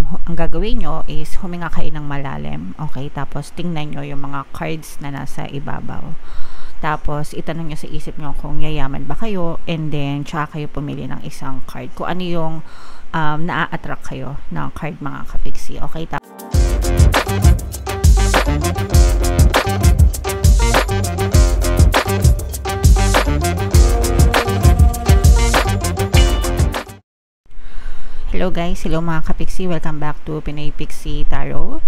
ang gagawin nyo is huminga kayo ng malalim, okay? Tapos tingnan nyo yung mga cards na nasa ibabaw. Tapos itanong nyo sa isip nyo kung yayaman ba kayo, and then tsaka kayo pumili ng isang card. Kung ano yung naa-attract kayo ng card, mga kapiksi, okay? Hello guys, hello mga kapiksi, welcome back to Pinoy Pixie Tarot.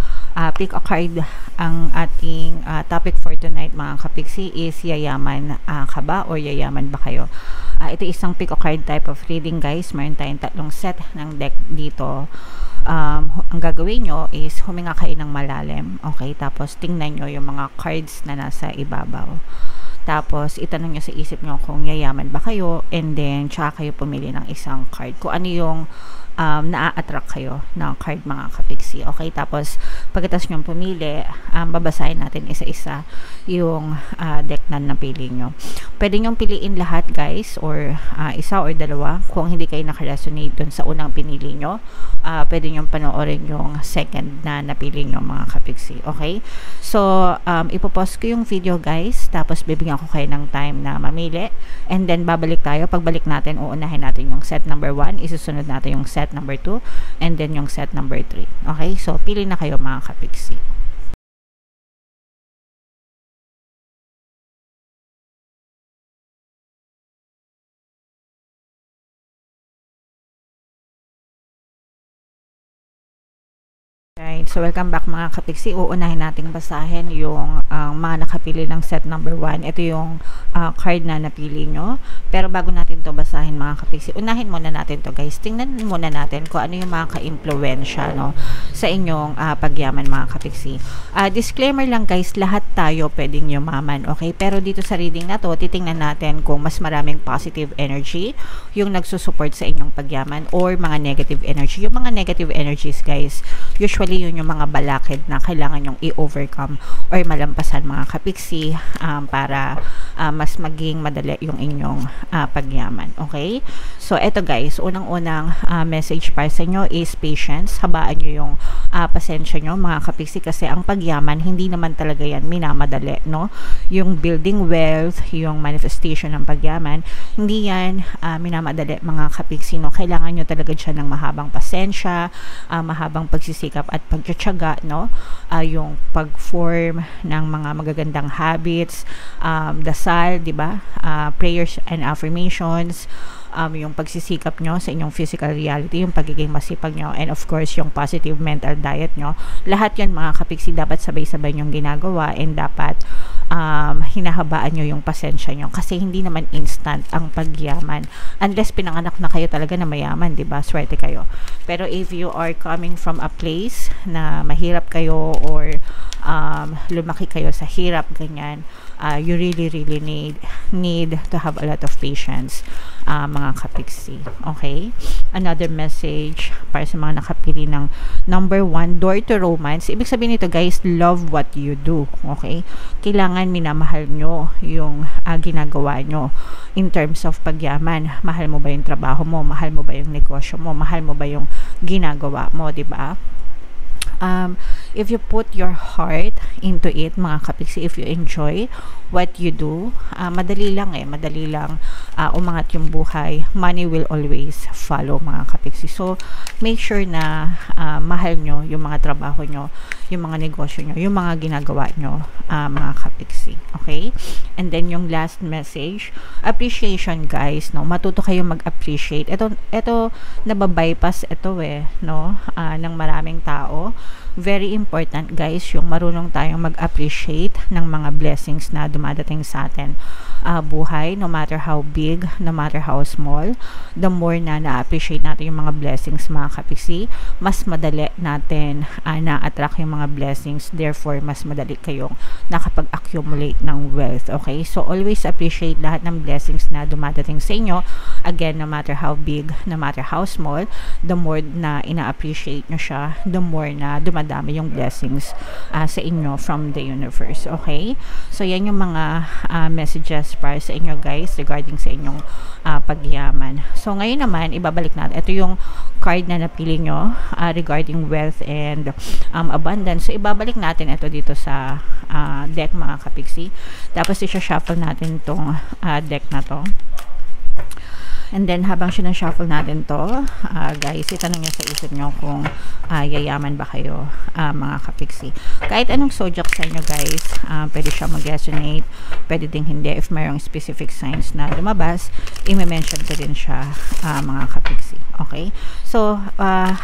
Pick a card. Ang ating topic for tonight mga kapiksi is yayaman ka ba or yayaman ba kayo? Ito isang pick a card type of reading guys. Mayroon tayong tatlong set ng deck dito. Ang gagawin nyo is huminga kayo ng malalim, okay? Tapos tingnan nyo yung mga cards na nasa ibabaw. Tapos itanong nyo sa isip nyo kung yayaman ba kayo, and then tsaka kayo pumili ng isang card. Kung ano yung naa-attract kayo ng card, mga kapiksi, okay? Tapos pagkatapos nyo pumili, babasahin natin isa-isa yung deck na napili nyo. Pwede nyo piliin lahat guys, or isa or dalawa. Kung hindi kayo nakaresonate dun sa unang pinili nyo, pwede nyo panoorin yung second na napili nyo, mga kapiksi, okay? So ipopost ko yung video guys, tapos bibigyan ko kayo ng time na mamili, and then babalik tayo. Pagbalik natin, uunahin natin yung set number 1, isusunod natin yung set number 2, and then yung set number 3, okay? So pili na kayo mga kapiksi. Right, so welcome back mga kapiksi. Uunahin nating basahin yung mga nakapili ng set number 1. Ito yung card na napili nyo. Pero bago natin to basahin mga kapiksi, unahin muna natin to guys. Tingnan muna natin kung ano yung mga ka-impluensya, no, sa inyong pagyaman mga kapiksi. Disclaimer lang guys, lahat tayo pwedeng yumaman, okay? Pero dito sa reading na to, titingnan natin kung mas maraming positive energy yung nagsusupport sa inyong pagyaman, or mga negative energy. Yung mga negative energies guys, usually yun yung mga balakid na kailangan yung i-overcome or malampasan mga kapiksi, para mas maging madali yung inyong pagyaman, okay? So eto guys, unang-unang message para sa inyo is patience. Habaan nyo yung pasensya nyo mga kapiksi, kasi ang pagyaman hindi naman talaga yan minamadali, no? Yung building wealth, yung manifestation ng pagyaman, hindi yan minamadali mga kapiksi, no? Kailangan nyo talaga dyan ng mahabang pasensya, mahabang pagsisikap at pagtsatsaga, no? Yung pag-form ng mga magagandang habits, dasal, di ba? Prayers and affirmations, yung pagsisikap nyo sa inyong physical reality, yung pagiging masipag nyo, and of course yung positive mental diet nyo. Lahat yan mga kapiksi dapat sabay-sabay nyong ginagawa, and dapat hinahabaan nyo yung pasensya nyo, kasi hindi naman instant ang pagyaman unless pinanganak na kayo talaga na mayaman, diba? Swerte kayo. Pero if you are coming from a place na mahirap kayo, or lumaki kayo sa hirap, ganyan, you really need to have a lot of patience mga kapiksi, okay? Another message para sa mga nakapili ng number 1, door to romance. Ibig sabihin nito guys, love what you do, okay? Kailangan minamahal nyo yung ginagawa nyo in terms of pagyaman. Mahal mo ba yung trabaho mo? Mahal mo ba yung negosyo mo? Mahal mo ba yung ginagawa mo, diba? If you put your heart into it mga kapiksi, if you enjoy what you do, madali lang umangat yung buhay. Money will always follow mga kapiksi. So make sure na mahal nyo yung mga trabaho nyo, yung mga negosyo nyo, yung mga ginagawa nyo mga kapiksi, okay? And then yung last message, appreciation guys, no? Matuto kayo mag-appreciate. Ito nababypass ito no? Ng maraming tao. Very important guys, yung marunong tayong mag-appreciate ng mga blessings na dumadating sa atin buhay, no matter how big, no matter how small. The more na na-appreciate natin yung mga blessings mga kapiksi, mas madali natin na-attract yung mga blessings, therefore mas madali kayong nakapag-accumulate ng wealth, okay? So always appreciate lahat ng blessings na dumadating sa inyo. Again, no matter how big, no matter how small, the more na ina-appreciate nyo siya, the more na dumadami yung blessings sa inyo from the universe, okay? So yan yung mga messages para sa inyo guys regarding sa inyong pagyaman. So ngayon naman ibabalik natin, ito yung card na napili nyo regarding wealth and abundance. So, ibabalik natin ito dito sa deck mga kapiksi. Tapos, i-shuffle natin itong deck na to. And then, habang sinashuffle natin to, guys, itanong nyo sa isip nyo kung yayaman ba kayo, mga kapiksi. Kahit anong zodiac sa inyo, guys, pwede siya mag-resonate, pwede ding hindi. If mayroong specific signs na lumabas, i-mention ko din siya, mga kapiksi. Okay? So,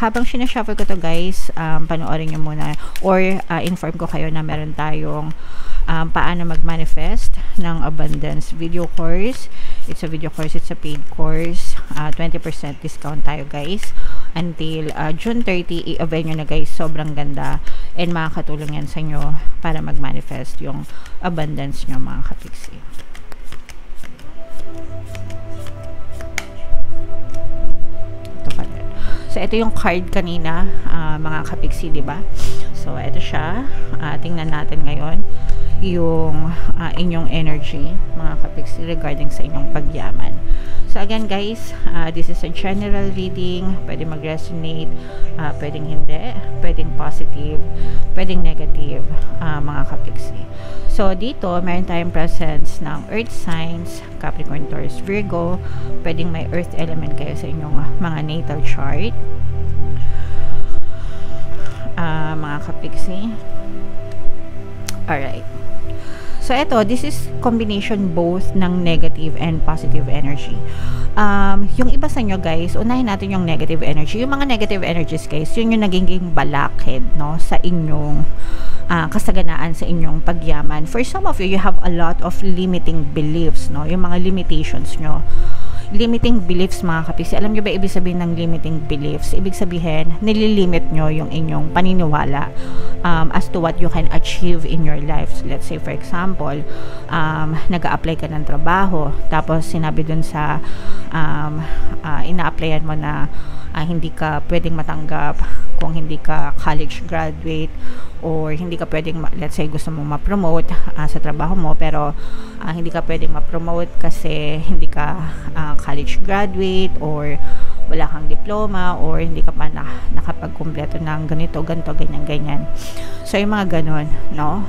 habang sinashuffle ko to, guys, panoorin nyo muna, or inform ko kayo na meron tayong paano mag-manifest ng abundance video course. It's a video course, it's a paid course. 20% discount tayo, guys. Until June 30, i-avail nyo na, guys. Sobrang ganda. And makakatulong yan sa inyo para mag-manifest yung abundance nyo, mga kapiksi. Ito pala. So, ito yung card kanina, mga kapiksi, diba? So, ito siya. Tingnan natin ngayon yung inyong energy, mga kapiksi, regarding sa inyong pagyaman. So again, guys, this is a general reading. Pwede mag-resonate, pwedeng hindi, pwedeng positive, pwedeng negative, mga kapiksi. So dito, meron tayong presence ng earth signs, Capricorn, Taurus, Virgo. Pwedeng may earth element kayo sa inyong mga natal chart, mga kapiksi. Alright. So, this is combination both ng negative and positive energy. Yung iba sa inyo, guys, unahin natin yung negative energy. Yung mga negative energies, guys, yun yung naging balakid, no, sa inyong kasaganaan, sa inyong pagyaman. For some of you, you have a lot of limiting beliefs, no, yung mga limitations nyo. Limiting beliefs, mga kapiksi. Alam nyo ba ibig sabihin ng limiting beliefs? Ibig sabihin, nililimit nyo yung inyong paniniwala as to what you can achieve in your life. So, let's say, for example, nag-a-apply ka ng trabaho, tapos sinabi dun sa ina-applyan mo na hindi ka pwedeng matanggap kung hindi ka college graduate, or hindi ka pwedeng, let's say, gusto mong ma-promote sa trabaho mo, pero hindi ka pwedeng ma-promote kasi hindi ka college graduate, or wala kang diploma, or hindi ka pa nakapagkumpleto ng ganito, ganyan, ganyan. So, yung mga ganon, no?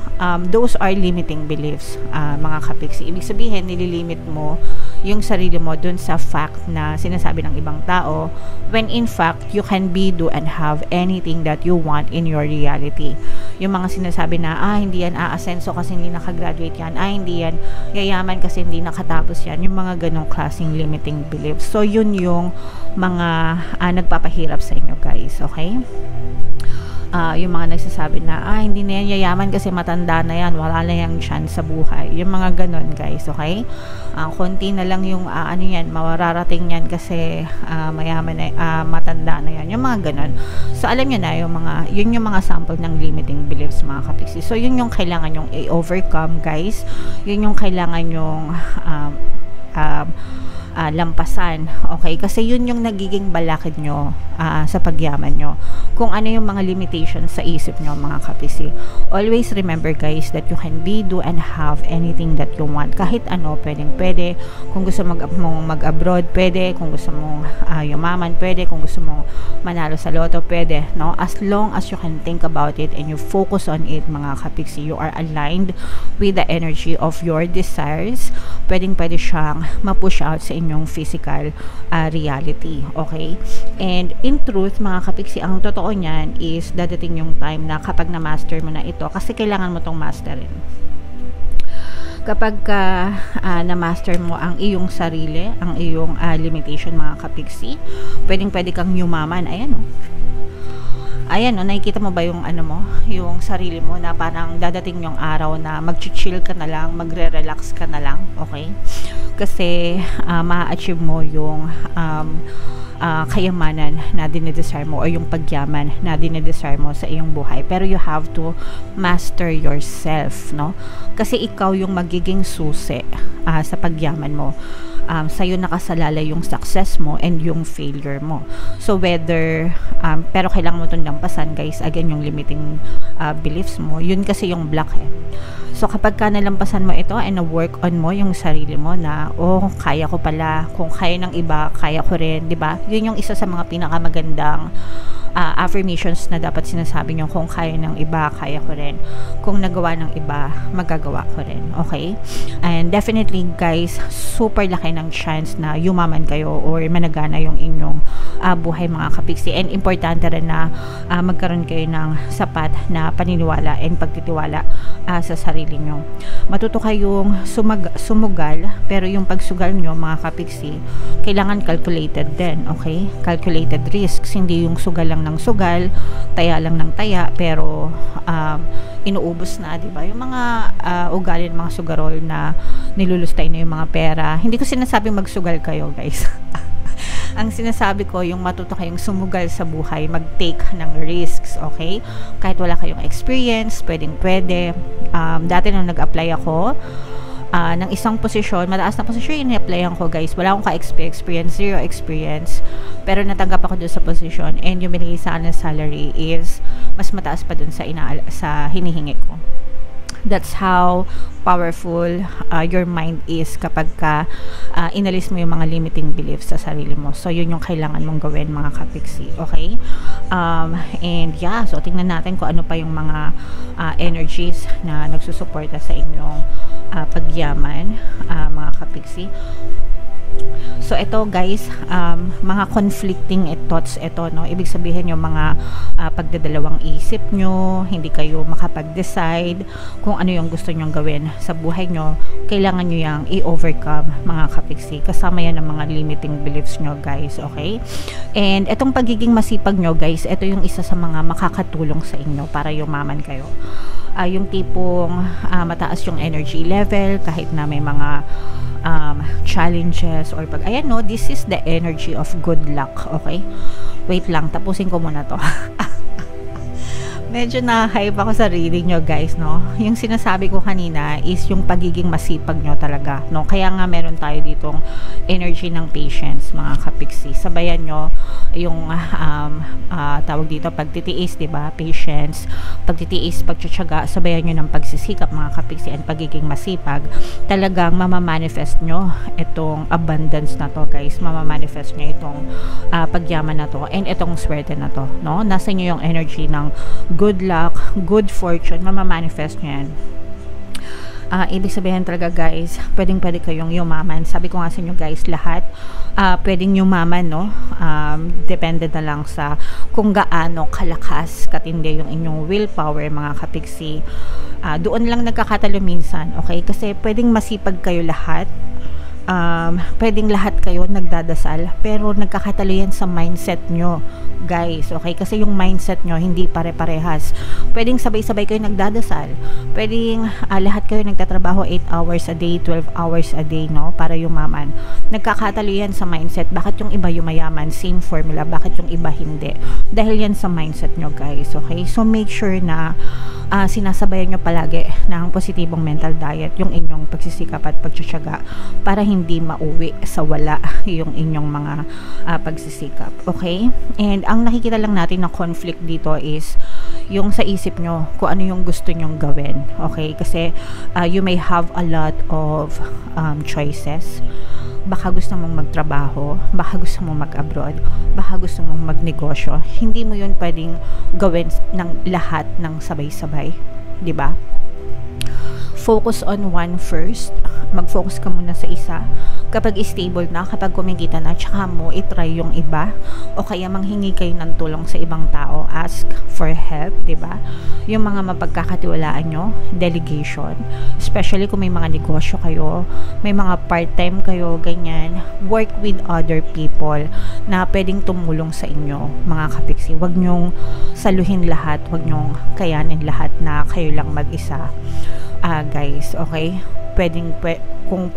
Those are limiting beliefs, mga kapiksi. Ibig sabihin, nililimit mo yung sarili mo dun sa fact na sinasabi ng ibang tao, when in fact, you can be, do, and have anything that you want in your reality. Yung mga sinasabi na, hindi yan aasenso kasi hindi nakagraduate yan, hindi yan yayaman kasi hindi nakatapos yan, yung mga ganong klaseng limiting beliefs. So, yun yung mga nagpapahirap sa inyo, guys, okay? Yung mga nagsasabi na, hindi na yan yayaman kasi matanda na yan, wala na yung chance sa buhay. Yung mga ganon, guys, okay? Konti na lang yung, yan, mawararating yan kasi mayaman na, matanda na yan. Yung mga ganon. So, alam nyo na, yun yung mga sample ng limiting beliefs, mga kapiksi. So, yun yung kailangan yung i-overcome, guys. Yun yung kailangan yung lampasan, okay? Kasi yun yung nagiging balakid nyo sa pagyaman nyo. Kung ano yung mga limitations sa isip nyo, mga kapisi. Always remember, guys, that you can be, do, and have anything that you want. Kahit ano, pwede. Kung gusto mong mag-abroad, pwede. Kung gusto mong yumaman, pwede. Kung gusto mong manalo sa loto, pwede, no? As long as you can think about it and you focus on it, mga kapiksi, you are aligned with the energy of your desires, pwede siyang ma-push out sa inyong physical reality, okay? And in truth, mga kapiksi, ang totoo niyan is dadating yung time na kapag na-master mo na ito, kasi kailangan mo tong masterin. Kapag na-master mo ang iyong sarili, ang iyong limitation, mga kapiksi, pwede kang yumaman. Ayan, nakikita mo ba yung yung sarili mo na parang dadating yung araw na mag-chill ka na lang, magre-relax ka na lang, okay? Kasi ma-achieve mo yung kayamanan na dinidesire mo, o yung pagyaman na dinidesire mo sa iyong buhay. Pero you have to master yourself, no? Kasi ikaw yung magiging susi sa pagyaman mo. sa'yo nakasalalay yung success mo and yung failure mo. So whether pero kailangan mo itong lampasan guys, again yung limiting beliefs mo, yun kasi yung block So kapag ka nalampasan mo ito and na-work on mo yung sarili mo na, oh, kaya ko pala, kung kaya ng iba, kaya ko rin, 'di ba? Yun yung isa sa mga pinakamagandang affirmations na dapat sinasabi nyo. Kung kaya ng iba, kaya ko rin. Kung nagawa ng iba, magagawa ko rin. Okay? And definitely guys, super laki ng chance na yumaman kayo or managana yung inyong buhay mga kapiksi. And importante rin na magkaroon kayo ng sapat na paniniwala and pagtitiwala sa sarili nyo. Matuto kayong sumugal, pero yung pagsugal nyo mga kapiksi, kailangan calculated din. Okay? Calculated risks, hindi yung sugal lang ng sugal, taya lang ng taya, pero inuubos na, di ba? Yung mga ugali ng mga sugarol na nilulustay na yung mga pera. Hindi ko sinasabing magsugal kayo, guys. Ang sinasabi ko, yung matuto kayong sumugal sa buhay, mag-take ng risks, okay? Kahit wala kayong experience, pwede. Dati nung nag-apply ako ng isang posisyon, mataas na posisyon yung in-applyan ko guys, wala akong ka-experience, zero experience, pero natanggap ako doon sa posisyon and yung binigay sa akin na salary is mas mataas pa doon sa hinihingi ko. That's how powerful your mind is kapag ka inalis mo yung mga limiting beliefs sa sarili mo. So yun yung kailangan mong gawin mga kapiksi, okay? And yeah, so tingnan natin kung ano pa yung mga energies na nagsusuporta sa inyong pagyaman mga kapiksi. So ito guys, mga conflicting thoughts ito, no? Ibig sabihin yung mga pagdadalawang isip nyo, hindi kayo makapag-decide kung ano yung gusto nyong gawin sa buhay nyo. Kailangan nyo yung i-overcome mga kapiksi. Kasama yan ng mga limiting beliefs nyo guys, okay? And itong pagiging masipag nyo guys, ito yung isa sa mga makakatulong sa inyo para yumaman kayo. Yung tipong mataas yung energy level kahit na may mga challenges or ayan no, this is the energy of good luck, okay? Wait lang, tapusin ko muna to. Medyo na-hype ako sa reading nyo guys, no? Yung sinasabi ko kanina is yung pagiging masipag nyo talaga, no? Kaya nga meron tayo ditong energy ng patience mga kapiksi. Sabayan nyo yung tawag dito pagtitiis, diba? Patience, pagtitiis, pagtsatsaga, sabayan nyo ng pagsisikap mga kapiksi and pagiging masipag. Talagang mamamanifest nyo itong abundance na to guys. Mamamanifest nyo itong pagyaman na to and itong swerte na to, no? Nasa nyo yung energy ng good luck, good fortune, mamamanifest nyo yan. Ibig sabihin talaga guys, pwede kayong yumaman. Sabi ko nga sa inyo guys, lahat pwedeng yumaman, no? Depende na lang sa kung gaano kalakas, katindi yung inyong willpower mga kapiksi. Doon lang nagkakatalo minsan, okay? Kasi pwedeng masipag kayo lahat, pwedeng lahat kayo nagdadasal, pero nagkakatalo yan sa mindset nyo guys, okay? Kasi yung mindset nyo hindi pare-parehas. Pwedeng sabay-sabay kayo nagdadasal, pwedeng lahat kayo nagtatrabaho 8 hours a day, 12 hours a day, no? Para yumaman. Nagkakatalo yan sa mindset. Bakit yung iba yumayaman? Same formula. Bakit yung iba hindi? Dahil yan sa mindset nyo guys, okay? So make sure na sinasabayan nyo palagi ng positibong mental diet yung inyong pagsisikap at pagtsatsaga para hindi mauwi sa wala yung inyong mga pagsisikap, okay? And ang nakikita lang natin na conflict dito is yung sa isip nyo kung ano yung gusto nyong gawin, okay? Kasi you may have a lot of choices. Baka gusto mong magtrabaho, baka gusto mong mag-abroad, baka gusto mong magnegosyo. Hindi mo yun pwedeng gawin ng lahat ng sabay-sabay, di ba? Focus on one first. Mag-focus ka muna sa isa. Kapag stable na, kapag kumikita na, tsaka mo itry yung iba o kaya manghingi kayo ng tulong sa ibang tao. Ask for help, diba? Yung mga mapagkakatiwalaan nyo, delegation. Especially kung may mga negosyo kayo, may mga part-time kayo, ganyan. Work with other people na pwedeng tumulong sa inyo, mga kapiksi. Huwag nyong saluhin lahat, huwag nyong kayanin lahat na kayo lang mag-isa. Guys, okay?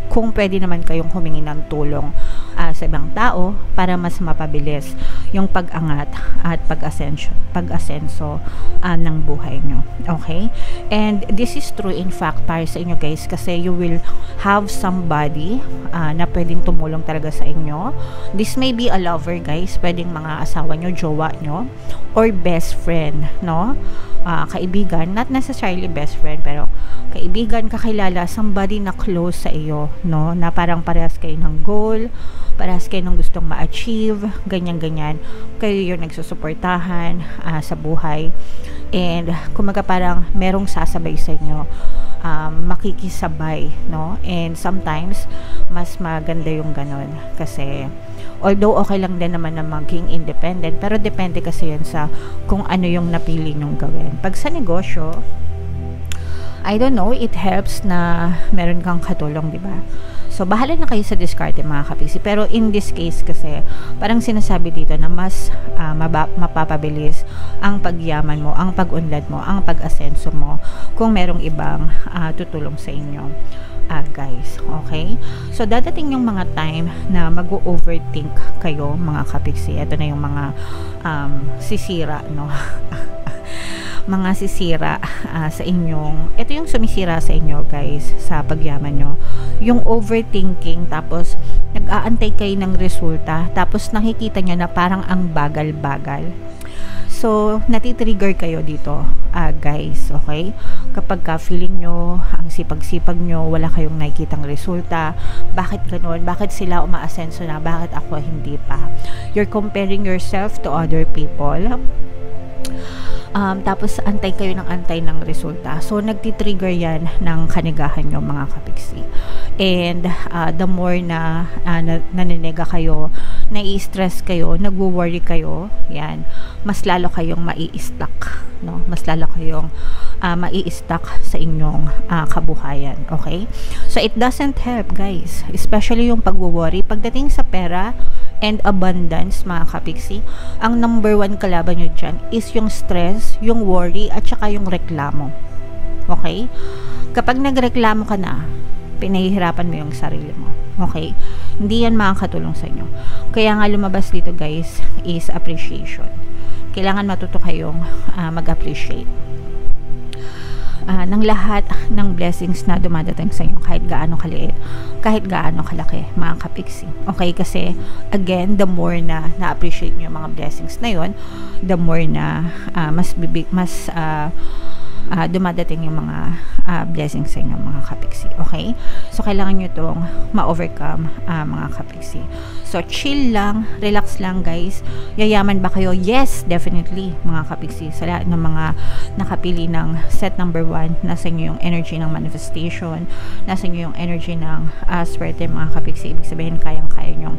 Kung pwede naman kayong humingi ng tulong sa sa ibang tao para mas mapabilis yung pag-angat at pag-asenso ng buhay nyo. Okay? And this is true in fact para sa inyo guys, kasi you will have somebody na pwedeng tumulong talaga sa inyo. This may be a lover guys, pwedeng mga asawa nyo, jowa nyo, or best friend, no? Kaibigan, not necessarily best friend, pero kaibigan, kakilala, somebody na close sa iyo, no? Na parang parehas kayo ng goal, parehas kayo ng gustong ma-achieve, ganyan-ganyan. Kayo yung nagsusuportahan sa buhay. And kumaga parang merong sasabay sa inyo, makikisabay, no? And sometimes mas maganda yung ganon, kasi although okay lang din naman na maging independent, pero depende kasi yun sa kung ano yung napili nyong gawin. Pag sa negosyo, I don't know, it helps na meron kang katulong, di ba? So, bahala na kayo sa diskarte mga kapiksi. Pero in this case kasi, parang sinasabi dito na mas mapapabilis ang pagyaman mo, ang pag-unlad mo, ang pag-asenso mo kung merong ibang tutulong sa inyo. Guys, okay? So, dadating yung mga time na mag-overthink kayo mga kapiksi. Ito na yung mga sisira, no? Mga sisira sa inyong, ito yung sumisira sa inyo guys, sa pagyaman nyo, yung overthinking, tapos nag-aantay kayo ng resulta, tapos nakikita nyo na parang ang bagal-bagal. So, natitrigger kayo dito, guys, okay? Kapag feeling nyo, ang sipag-sipag nyo, wala kayong nakikitang resulta, bakit ganun? Bakit sila umaasenso na? Bakit ako hindi pa? You're comparing yourself to other people. Tapos antay kayo ng resulta. So nagtitrigger yan ng kanigahan nyo mga kapiksi. And the more na naninega kayo, nai-stress kayo, nagwo-worry kayo, yan, mas lalo kayong mai-stuck, no? Mas lalo kayong mai-stuck sa inyong kabuhayan, okay? So it doesn't help guys, especially yung pagwo-worry pagdating sa pera and abundance mga kapiksi. Ang number 1 kalaban nyo dyan is yung stress, yung worry, at saka yung reklamo. Okay? Kapag nagreklamo ka na, pinahihirapan mo yung sarili mo. Okay? Hindi yan makakatulong sa inyo. Kaya nga lumabas dito guys is appreciation. Kailangan matuto kayong mag-appreciate ng lahat ng blessings na dumadating sa inyo, kahit gaano kaliit, kahit gaano kalaki mga kapiksi. Okay, kasi again, the more na na-appreciate nyo yung mga blessings na yon, the more na mas dumadating yung mga blessings sa inyo mga kapiksi. Okay, so kailangan nyo itong ma-overcome mga kapiksi. So chill lang, relax lang guys. Yayaman ba kayo? Yes, definitely mga kapiksi. Sa lahat ng mga nakapili ng set number 1, nasa inyo yung energy ng manifestation, nasa inyo yung energy ng swerte mga kapiksi. Ibig sabihin kayang-kaya nyong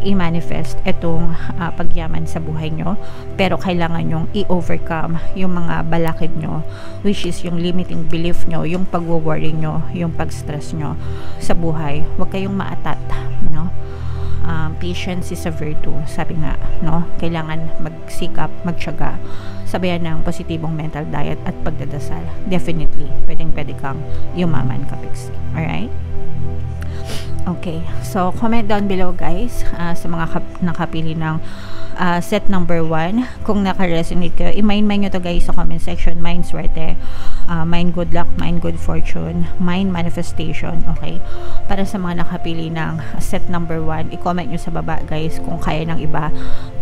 i-manifest itong pagyaman sa buhay nyo, pero kailangan nyong i-overcome yung mga balakid nyo, which is yung limiting belief nyo, yung pag-worry nyo, yung pag-stress nyo sa buhay. Huwag kayong maatat, no? Patience is a virtue, sabi nga, no? Kailangan magsikap, magtiyaga, sabayan ng positibong mental diet at pagdadasal. Definitely, pwede kang yumaman kapiksi. Alright? Okay, so comment down below guys sa mga nakapili ng set number 1. Kung naka-resonate kayo, i-mine nyo to guys sa comment section. Mine swerte, mine good luck, mine good fortune, mine manifestation. Okay, para sa mga nakapili ng set number 1, i-comment nyo sa baba guys kung kaya ng iba,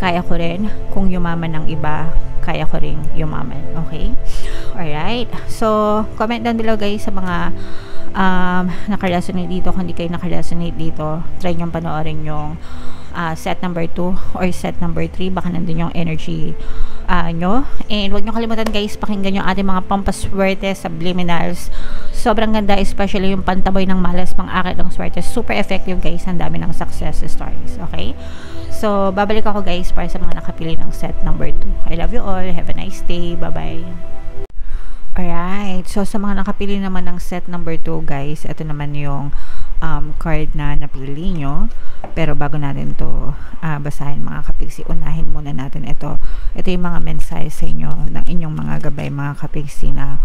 kaya ko rin. Kung yumaman ng iba, kaya ko rin yumaman. Okay, alright, so comment down below guys sa mga naka-resonate dito. Kung hindi kayo naka-resonate dito, try nyo panoorin yung set number 2 or set number 3, baka nandun yung energy nyo. And huwag nyo kalimutan guys, pakinggan yung ating mga pampaswerte subliminals. Sobrang ganda, especially yung pantaboy ng malas, pang-akit ng swerte. Super effective guys, ang dami ng success stories. Okay, so babalik ako guys para sa mga nakapili ng set number 2. I love you all, have a nice day, bye bye. Alright, so sa mga nakapili naman ng set number 2 guys, ito naman yung card na napili nyo. Pero bago natin to basahin mga kapiksi, unahin muna natin ito. Ito yung mga mensahe sa inyo ng inyong mga gabay mga kapiksi na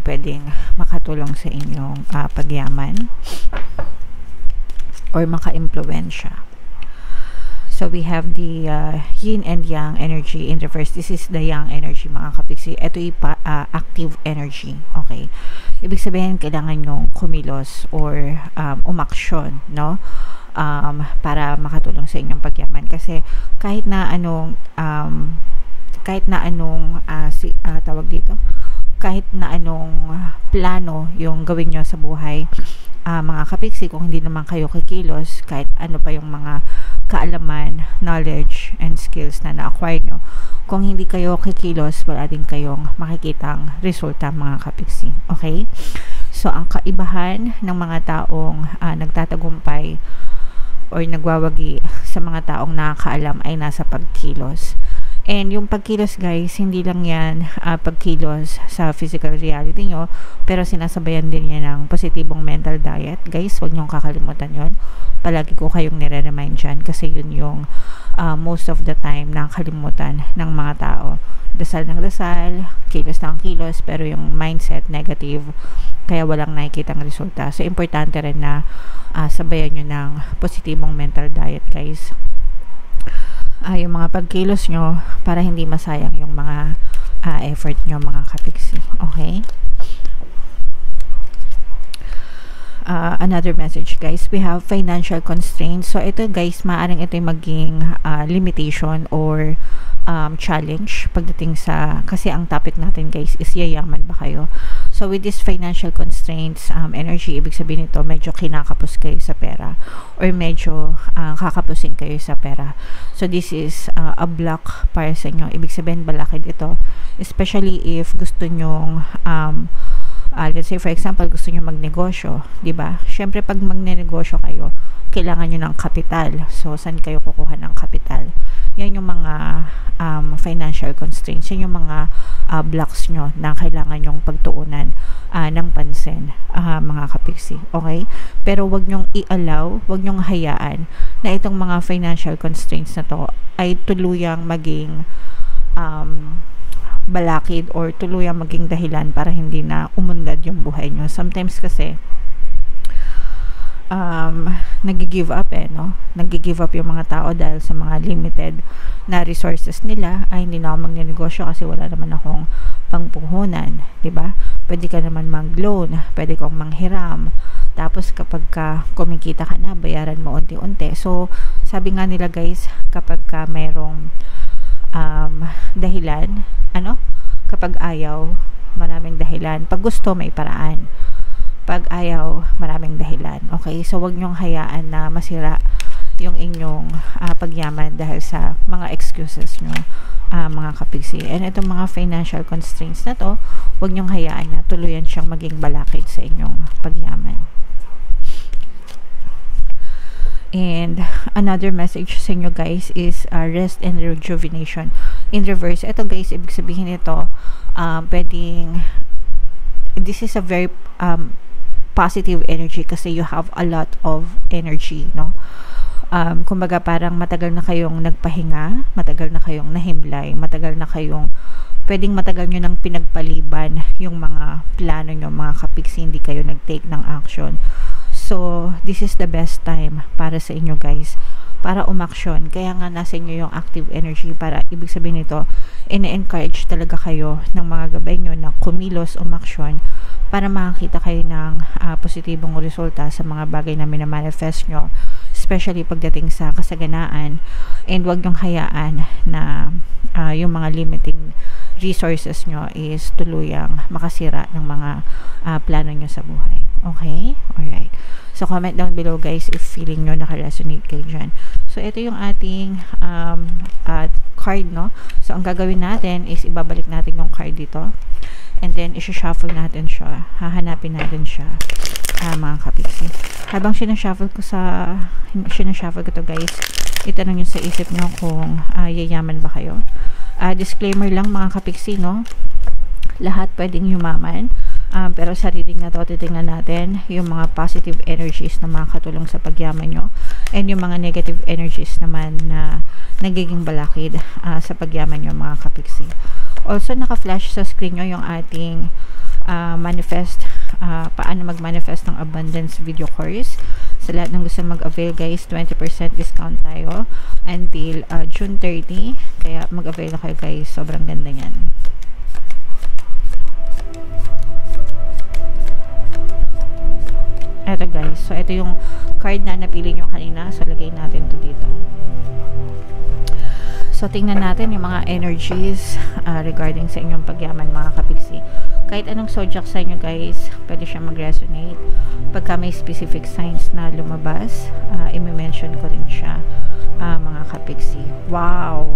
pwedeng makatulong sa inyong pagyaman or maka-impluwensya. So we have the yin and yang energy in reverse. This is the yang energy, mga kapiksi. Ito yung active energy. Okay. Ibig sabihin, kailangan yung kumilos or umaksyon, no? Para makatulong sa inyong pagyaman. Kasi kahit na anong tawag dito, kahit na anong plano yung gawin nyo sa buhay, mga kapiksi, kung hindi naman kayo kikilos, kahit ano pa yung mga kaalaman, knowledge, and skills na na-acquire nyo, kung hindi kayo kikilos, wala din kayong makikitang resulta, mga kapiksi. Okay? So, ang kaibahan ng mga taong nagtatagumpay or nagwawagi sa mga taong nakakaalam ay nasa pagkilos. And yung pagkilos, guys, hindi lang yan pagkilos sa physical reality nyo, pero sinasabayan din yan ng positibong mental diet. Guys, huwag nyong kakalimutan yon. Palagi ko kayong nire-remind dyan kasi yun yung most of the time na kalimutan ng mga tao. Dasal ng dasal, kilos ng kilos, pero yung mindset negative, kaya walang nakikitang resulta. So, importante rin na sabayan nyo ng positibong mental diet, guys. Yung mga pagkilos nyo para hindi masayang yung mga effort nyo, mga kapiksi. Okay? Another message, guys, we have financial constraints. So ito, guys, maaaring ito yung maging limitation or challenge pagdating sa, kasi ang topic natin, guys, is yayaman ba kayo. So with this financial constraints energy, ibig sabihin nito medyo kinakapos kayo sa pera or medyo kakapusin kayo sa pera. So this is a block para sa inyo. Ibig sabihin balakid ito, especially if gusto nyong let's say for example, gusto nyo magnegosyo, di ba? Syempre pag magnenegosyo kayo, kailangan nyo ng kapital. So saan kayo kukuha ng kapital? Yan yung mga financial constraints. Yan yung mga blocks nyo na kailangan nyong pagtuunan ng pansin, mga kapiksi. Okay? Pero wag nyong i-allow, wag nyong hayaan na itong mga financial constraints na to ay tuluyang maging balakid or tuluyang maging dahilan para hindi na umunlad yung buhay nyo. Sometimes kasi nag-give up no? Nag-give up yung mga tao dahil sa mga limited na resources nila. Ay, hindi na ako magnenegosyo kasi wala naman akong pangpuhunan, diba? Pwede ka naman mag-loan, pwede kang manghiram. Tapos kapag kumikita ka na, bayaran mo unti-unti. So, sabi nga nila, guys, kapag mayroong dahilan, kapag ayaw, maraming dahilan. Pag gusto, may paraan. Pag ayaw, maraming dahilan. Okay? So, wag nyong hayaan na masira yung inyong pagyaman dahil sa mga excuses nyo, mga kapiksi. And itong mga financial constraints na to, wag nyong hayaan na tuluyan siyang maging balakid sa inyong pagyaman. And another message sa inyo, guys, is rest and rejuvenation in reverse. Ito, guys, ibig sabihin ito, pwedeng, this is a very positive energy kasi you have a lot of energy, no? Kumbaga parang matagal na kayong nagpahinga, matagal na kayong nahimlay, matagal na kayong, pwedeng matagal nyo nang pinagpaliban yung mga plano nyo, mga kapiksi, hindi kayo nag-take ng action. So, this is the best time para sa inyo, guys, para umaksyon. Kaya nga nasa inyo yung active energy, para ibig sabihin nito, ina-encourage talaga kayo ng mga gabay nyo na kumilos, umaksyon, para makakita kayo ng positibong resulta sa mga bagay na minamanifest nyo, especially pagdating sa kasaganaan. And wag nyong hayaan na yung mga limiting resources nyo is tuluyang makasira ng mga plano nyo sa buhay. Okay? Alright. So, comment down below, guys, if feeling nyo naka-resonate kayo dyan. So, ito yung ating card, no? So, ang gagawin natin is ibabalik natin yung card dito. And then, isi-shuffle natin siya. Hahanapin natin siya, mga kapiksi. Habang sinashuffle ko to, guys, itanong nyo sa isip nyo kung yayaman ba kayo. Disclaimer lang, mga kapiksi, no? Lahat pwedeng yumaman. Pero sa reading na to, titingnan natin yung mga positive energies na makakatulong sa pagyaman nyo, and yung mga negative energies naman na nagiging balakid sa pagyaman nyo, mga kapiksi. Also, naka-flash sa screen nyo yung ating manifest, paano mag-manifest ng abundance video course. Sa lahat ng gusto mag-avail guys, 20% discount tayo until June 30. Kaya mag-avail na kayo guys. Sobrang ganda niyan. Eto guys. So, ito yung card na napili nyo kanina. So, lagay natin to dito. So, tingnan natin yung mga energies regarding sa inyong pagyaman mga kapiksi. Kahit anong zodiac sign nyo guys, pwede siya mag-resonate. Pagka may specific signs na lumabas, i-mention ko rin siya mga kapiksi. Wow!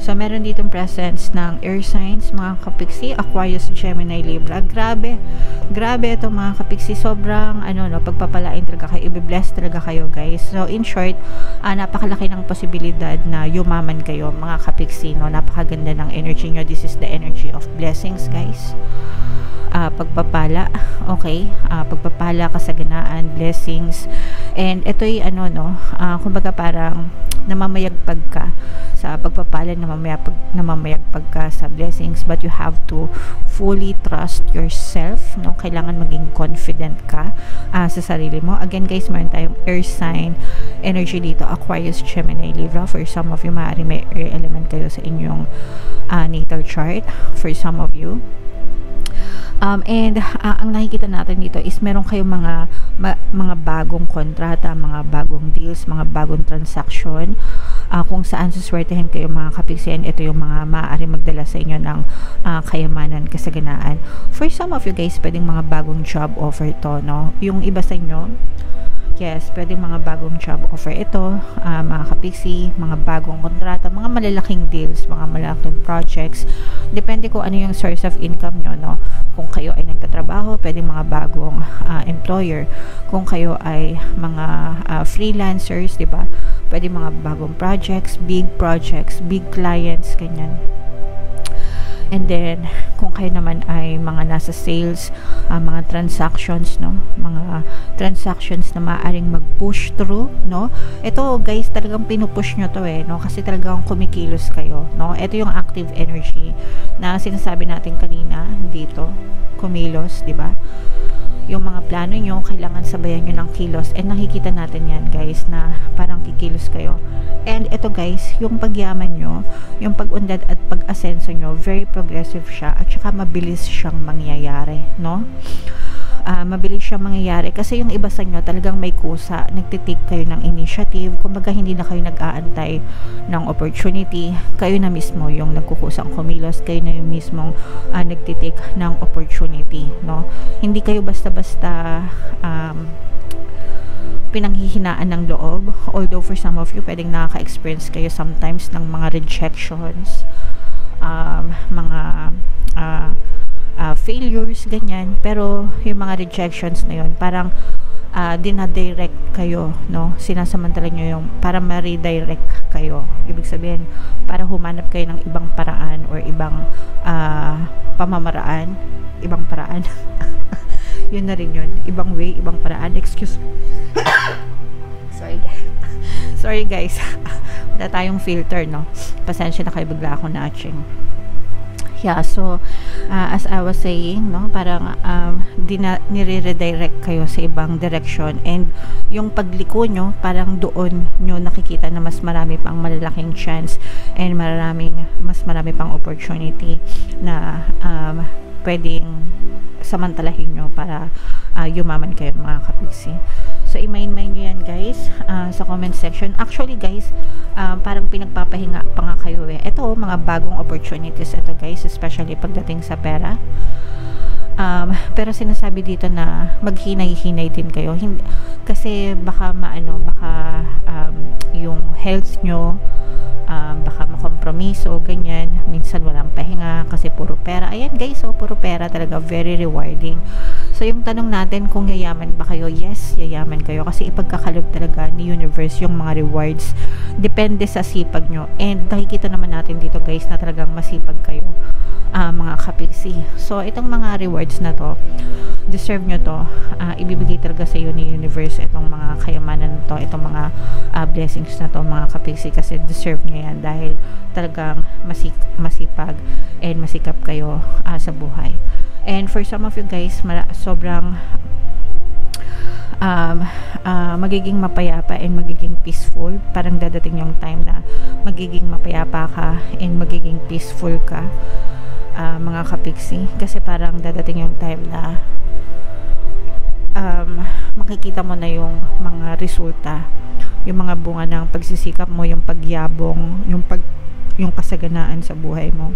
So, meron ditong presence ng air signs, mga kapiksi, Aquarius, Gemini, Libra. Grabe. Grabe ito mga kapiksi. Sobrang, pagpapalain talaga kayo. I-bless talaga kayo, guys. So, in short, napakalaki ng posibilidad na yumaman kayo, mga kapiksi, no? Napakaganda ng energy nyo. This is the energy of blessings, guys. Pagpapala, okay? Pagpapala, kasaganaan, blessings. And ito'y, kumbaga parang namamayagpag ka sa pagpapala, namamayagpag ka sa blessings, but you have to fully trust yourself, no? Kailangan maging confident ka sa sarili mo. Again guys, meron tayong air sign energy dito, Aquarius, Gemini, Libra. For some of you, maaari may air element kayo sa inyong natal chart. For some of you, and ang nakikita natin dito is meron kayong mga bagong kontrata, mga bagong deals, mga bagong transaction, kung saan suswertehin kayo mga kapiksi. Ito yung mga maaari magdala sa inyo ng kayamanan, kasaganaan. For some of you guys, pwedeng mga bagong job offer to, no? Yung iba sa inyo, yes, pwedeng mga bagong job offer ito, mga kapiksi, mga bagong kontrata, mga malalaking deals, mga malalaking projects. Depende kung ano yung source of income nyo, no? Kung kayo ay nagtatrabaho, pwedeng mga bagong employer. Kung kayo ay mga freelancers, di ba? Pwedeng mga bagong projects, big clients, ganyan. And then, kung kayo naman ay mga nasa sales, mga transactions, no? Mga transactions na maaaring mag-push through, no? Ito, guys, talagang pinupush nyo to no? Kasi talagang kumikilos kayo, no? Ito yung active energy na sinasabi natin kanina dito, kumilos, di ba? Yung mga plano nyo, kailangan sabayan nyo ng kilos. And nakikita natin yan, guys, na parang kikilos kayo. And ito, guys, yung pagyaman nyo, yung pag-unlad at pag-asenso nyo, very progressive siya. At saka mabilis siyang mangyayari, no? Mabilis siyang mangyayari. Kasi yung iba sa inyo, talagang may kusa. Nagtitake kayo ng initiative. Kumbaga, hindi na kayo nag-aantay ng opportunity. Kayo na mismo yung nagkukusang kumilos. Kayo na yung mismong nagtitake ng opportunity, no? Hindi kayo basta-basta pinanghihinaan ng loob. Although for some of you, pwedeng nakaka-experience kayo sometimes ng mga rejections, mga failures, ganyan. Pero yung mga rejections na yun, parang dinadirect kayo, no? Sinasamantala nyo yung para ma-redirect kayo. Ibig sabihin, para humanap kayo ng ibang paraan or ibang pamamaraan, ibang paraan. Yun na rin yun. Ibang way, ibang paraan. Excuse me. Sorry guys. Wala tayong filter, no? Pasensya na kayo, bigla ako na-atching. Yeah, so, as I was saying, no, parang nire-redirect kayo sa ibang direction. And yung pagliko nyo, parang doon nyo nakikita na mas marami pang malalaking chance and mas marami pang opportunity na pwedeng samantalahin nyo para yumaman kayo mga kapiksi. So, i-mind nyo yan guys sa comment section. Actually guys, parang pinagpapahinga pa nga kayo Ito, mga bagong opportunities ito guys, especially pagdating sa pera. Pero sinasabi dito na maghinay-hinay din kayo. Kasi baka yung health nyo, baka makompromiso, ganyan. Minsan walang pahinga kasi puro pera. Ayan guys, puro pera talaga. Very rewarding. So, yung tanong natin kung yayaman ba kayo? Yes, yayaman kayo. Kasi ipagkakalob talaga ni universe yung mga rewards. Depende sa sipag nyo. And nakikita naman natin dito guys na talagang masipag kayo, mga kapiksi. So, itong mga rewards na to, deserve nyo to. Ibibigay talaga sa iyo ni universe itong mga kayamanan na to, itong mga blessings na to, mga kapiksi. Kasi deserve nyo yan dahil talagang masipag and masikap kayo sa buhay. And for some of you guys, sobrang um, magiging mapayapa and magiging peaceful. Parang dadating yung time na magiging mapayapa ka and magiging peaceful ka, mga kapiksi. Kasi parang dadating yung time na makikita mo na yung mga resulta, yung mga bunga ng pagsisikap mo, yung pagyabong, yung kasaganaan sa buhay mo.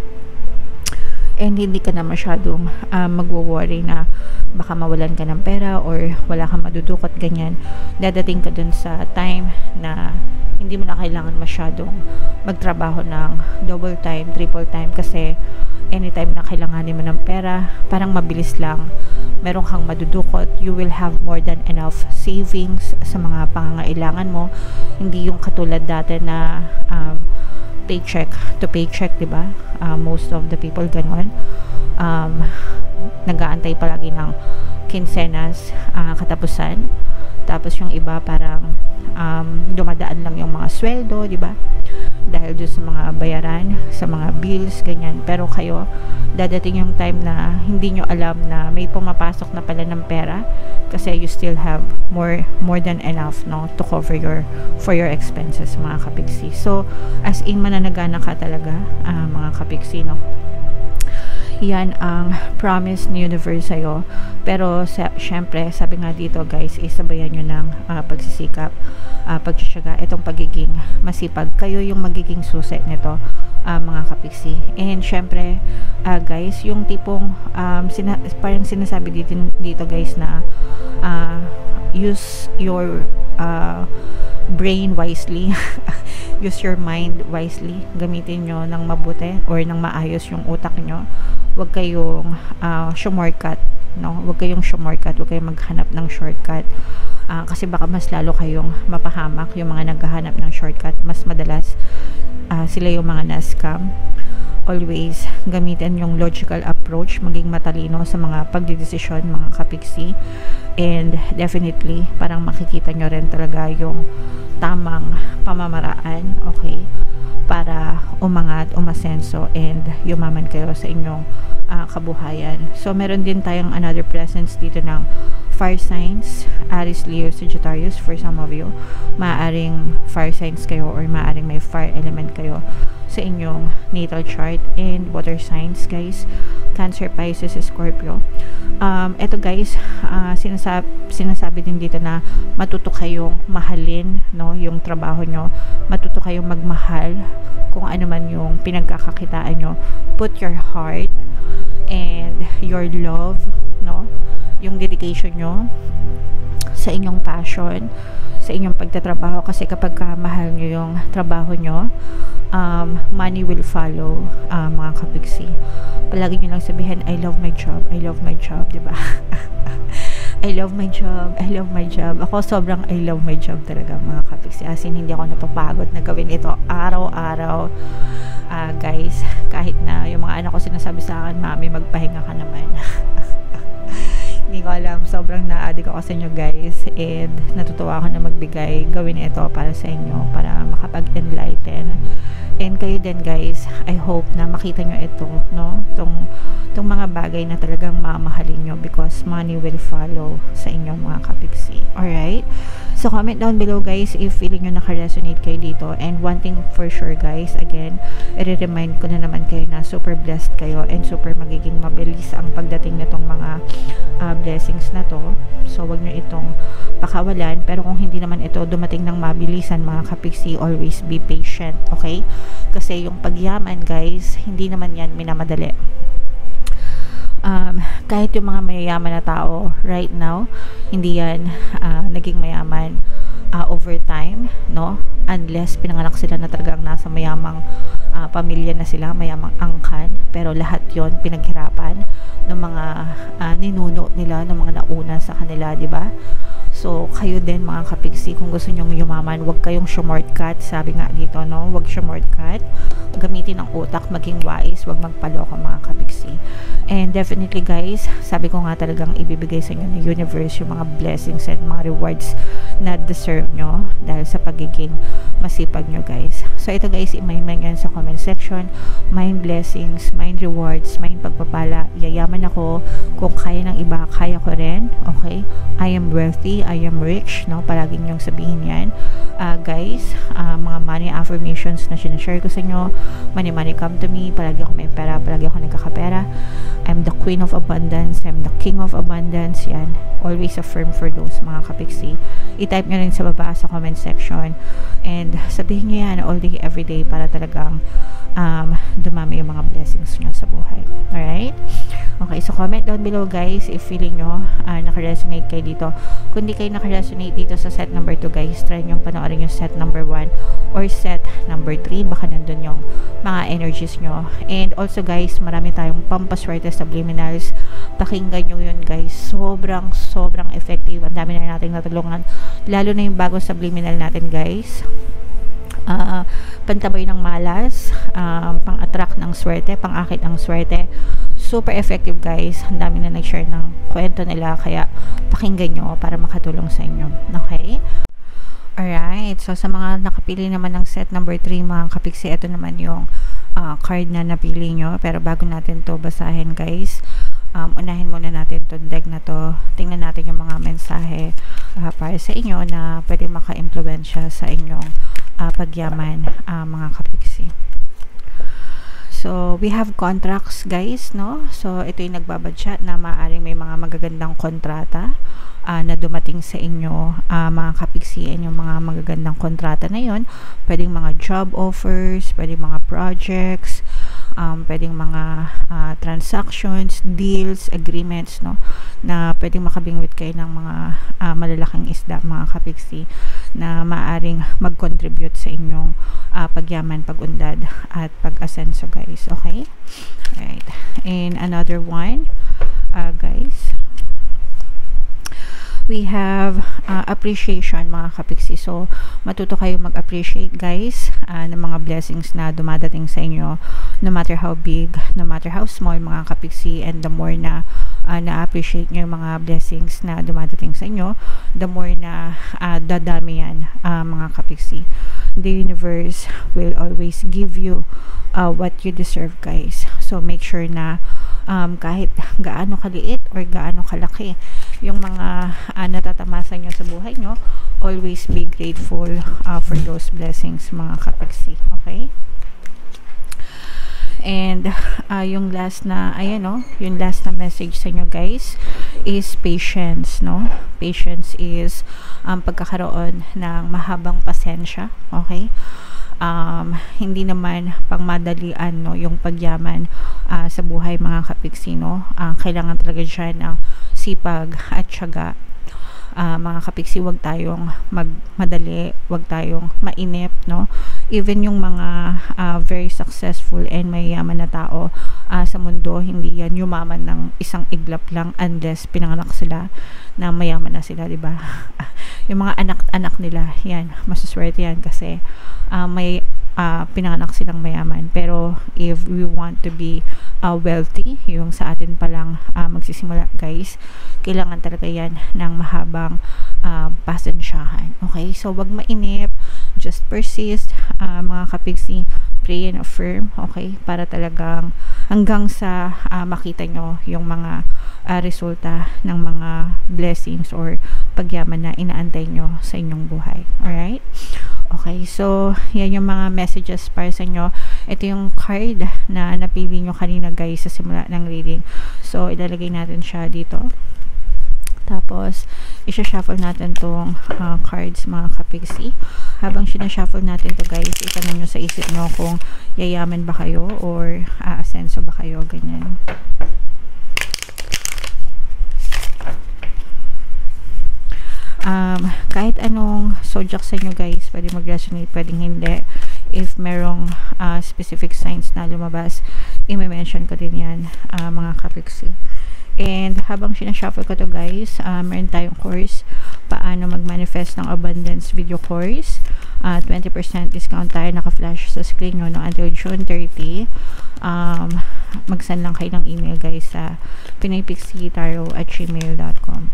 And hindi ka na masyadong magwo-worry na baka mawalan ka ng pera or wala kang madudukot, ganyan. Dadating ka dun sa time na hindi mo na kailangan masyadong magtrabaho ng double time, triple time, kasi anytime na kailanganin mo ng pera, parang mabilis lang meron kang madudukot. You will have more than enough savings sa mga pangangailangan mo. Hindi yung katulad dati na paycheck to paycheck, diba? Most of the people ganun. Nag-aantay palagi ng kinsenas, katapusan. Tapos yung iba parang dumadaan lang yung mga sweldo, diba? Dahil doon sa mga bayaran, sa mga bills, ganyan. Pero kayo, dadating yung time na hindi nyo alam na may pumapasok na pala ng pera, kasi you still have more than enough, no, to cover for your expenses, mga kapiksi. So as in, mananagana ka talaga, mga kapiksi, no. Yan ang promise ni universe sa'yo. Pero syempre, sabi nga dito guys, isabayan nyo ng pagsisikap, pagtsatsaga, itong pagiging masipag. Kayo yung magiging susi nito, mga kapiksi. And syempre, guys, yung tipong parang sinasabi dito guys na use your brain wisely. Use your mind wisely. Gamitin nyo ng mabuti or ng maayos yung utak nyo. Huwag kayong shortcut, no? Huwag kayong shortcut, huwag kayong maghanap ng shortcut. Kasi baka mas lalo kayong mapahamak. Yung mga naghahanap ng shortcut, mas madalas sila yung mga na-scam. Always gamitin yung logical approach, maging matalino sa mga pagdidesisyon, mga kapiksi. And definitely, parang makikita nyo rin talaga yung tamang pamamaraan, okay, para umangat, umasenso, and yumaman kayo sa inyong kabuhayan. So meron din tayong another presence dito ng fire signs, Aries, Leo, Sagittarius. For some of you, maaaring fire signs kayo or maaaring may fire element kayo sa inyong natal chart. And water signs guys, Cancer, Pisces, Scorpio. Eto guys, sinasabi din dito na matuto kayong mahalin, no, yung trabaho nyo. Matuto kayong magmahal kung ano man yung pinagkakakitaan nyo. Put your heart and your love, no, yung dedication nyo sa inyong passion, sa inyong pagtatrabaho. Kasi kapag mahal nyo yung trabaho nyo, money will follow, mga kapiksi. Palagi nyo lang sabihin, I love my job, I love my job, diba? I love my job, I love my job. Ako sobrang I love my job talaga, mga kapiksi. As in, hindi ako napapagod na gawin ito araw-araw. Guys, kahit na yung mga anak ko sinasabi sa akin, mami, magpahinga ka naman. Hindi ko alam, sobrang na-addict ako sa inyo guys, and natutuwa ako na magbigay, gawin ito para sa inyo, para makapag-enlighten. And kayo din guys, I hope na makita nyo ito, no, itong mga bagay na talagang mamahalin nyo, because money will follow sa inyong mga kapiksi. Alright? So comment down below guys if feeling nyo naka-resonate kayo dito. And one thing for sure guys, again, i-remind ko na naman kayo na super blessed kayo and super magiging mabilis ang pagdating nitong mga blessings na to. So wag nyo itong pakawalan. Pero kung hindi naman ito dumating ng mabilisan, mga kapiksi, always be patient, okay? Kasi yung pagyaman guys, hindi naman yan minamadali. Kahit yung mga mayayaman na tao right now, hindi yan naging mayaman over time, no? Unless pinanganak sila na talagang nasa mayamang pamilya na sila, mayamang angkan. Pero lahat yon pinaghirapan ng mga ninuno nila, ng mga nauna sa kanila, di ba? So, kayo din mga kapiksi, kung gusto nyong yumaman, huwag kayong shortcut. Sabi nga dito, no? Huwag shortcut. Gamitin ang utak, maging wise, huwag magpaloko mga kapiksi. And definitely guys, sabi ko nga talagang ibibigay sa inyo ng universe yung mga blessings and mga rewards na deserve nyo dahil sa pagiging masipag nyo guys. So ito guys, i-mind mo yan sa comment section. Mind blessings, mind rewards, mind pagpapala. Yayaman ako. Kung kaya ng iba, kaya ko rin. Okay? I am wealthy. I am rich, no? Palagi niyong sabihin yan. Guys, mga money affirmations na sinashare ko sa inyo. Money come to me. Palagi ako may pera. Palagi ako nagkakapera. I'm the queen of abundance. I'm the king of abundance. Yan. Always affirm for those mga kapiksi. I-type nyo rin sa baba sa comment section. And sabihin nyo yan all day, every day para talagang dumami yung mga blessings nyo sa buhay. Alright? Okay, so comment down below guys if feeling nyo nakaresonate kayo dito. Kung di kayo nakaresonate dito sa set number 2 guys, try nyo panoorin yung set number 1 or set number 3. Baka nandun yung mga energies nyo. And also guys, marami tayong pampaswerte subliminals. Pakinggan nyo yun guys. Sobrang effective. Ang dami na natin natulungan. Lalo na yung bagong subliminal natin guys. Pantabay ng malas, pang-attract ng swerte, pang-akit ng swerte. Super effective guys. Ang dami na nag-share ng kwento nila, kaya pakinggan nyo para makatulong sa inyo. Okay? Alright, so sa mga nakapili naman ng set number 3 mga kapiksi, ito naman yung card na napili nyo. Pero bago natin to basahin guys, unahin muna natin itong deck na to. Tingnan natin yung mga mensahe para sa inyo na pwede maka-impluwensya sa inyong pagyaman mga kapiksi. So we have contracts guys, no? So ito yung nagbabadya na maaaring may mga magagandang kontrata na dumating sa inyo mga kapiksi. Yung mga magagandang kontrata na yon, pwedeng mga job offers, pwedeng mga projects, pwedeng mga transactions, deals, agreements, no, na pwedeng makabingwit kayo ng mga malalaking isda mga kapiksi na maaring mag-contribute sa inyong pagyaman, pag-undad at pag-asenso guys. Okay? Alright. And another one guys, we have appreciation mga kapiksi. So matuto kayo mag-appreciate guys ng mga blessings na dumadating sa inyo, no matter how big, no matter how small mga kapiksi. And the more na na-appreciate nyo yung mga blessings na dumadating sa inyo, the more na dadami yan mga kapiksi. The universe will always give you what you deserve guys. So make sure na kahit gaano kaliit or gaano kalaki yung mga natatamasa nyo sa buhay nyo, always be grateful for those blessings mga kapiksi. Okay? And yung last na, ayan no, yung last na message sa inyo guys is patience, no? Patience is pagkakaroon ng mahabang pasensya. Okay? Hindi naman pangmadalian no, yung pagyaman sa buhay mga kapiksi, no? Kailangan talaga dyan ng sipag at tiyaga. Mga kapiksi, wag tayong magmadali, wag tayong mainip, no? Even yung mga very successful and mayayaman na tao sa mundo, hindi yan yumaman ng isang iglap lang unless pinanganak sila na mayaman na sila, di ba? Yung mga anak-anak nila, yan, masaswerte yan kasi may pinanganak silang mayaman. Pero if we want to be wealthy, yung sa atin palang magsisimula guys, kailangan talaga yan ng mahabang pasensyahan. Okay, so wag mainip, just persist mga kapiksi, pray and affirm. Okay, para talagang hanggang sa makita nyo yung mga resulta ng mga blessings or pagyaman na inaantay nyo sa inyong buhay. Alright? Okay, so yan yung mga messages para sa inyo. Ito yung card na napili nyo kanina guys sa simula ng reading. So ilalagay natin siya dito. Tapos isha-shuffle natin tong cards mga kapiksi. Habang sinashuffle natin to guys, itanong nyo sa isip nyo kung yayaman ba kayo or aasenso ba kayo, ganyan. Kahit anong zodiac sa inyo guys, pwede mag-resonate, pwedeng hindi. If merong specific signs na lumabas, i-mention ko din yan mga kapiksi. And habang sinashuffle ko to guys, meron tayong course, paano mag-manifest ng abundance video course. 20% discount tayo, naka-flash sa screen nyo, no, until June 30. Mag-send lang kayo ng email guys sa pinoypixietarot@gmail.com.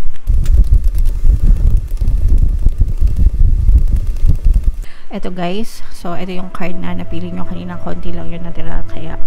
Eto guys, so ito yung card na napili nyo kanina, konti lang yun natira, kaya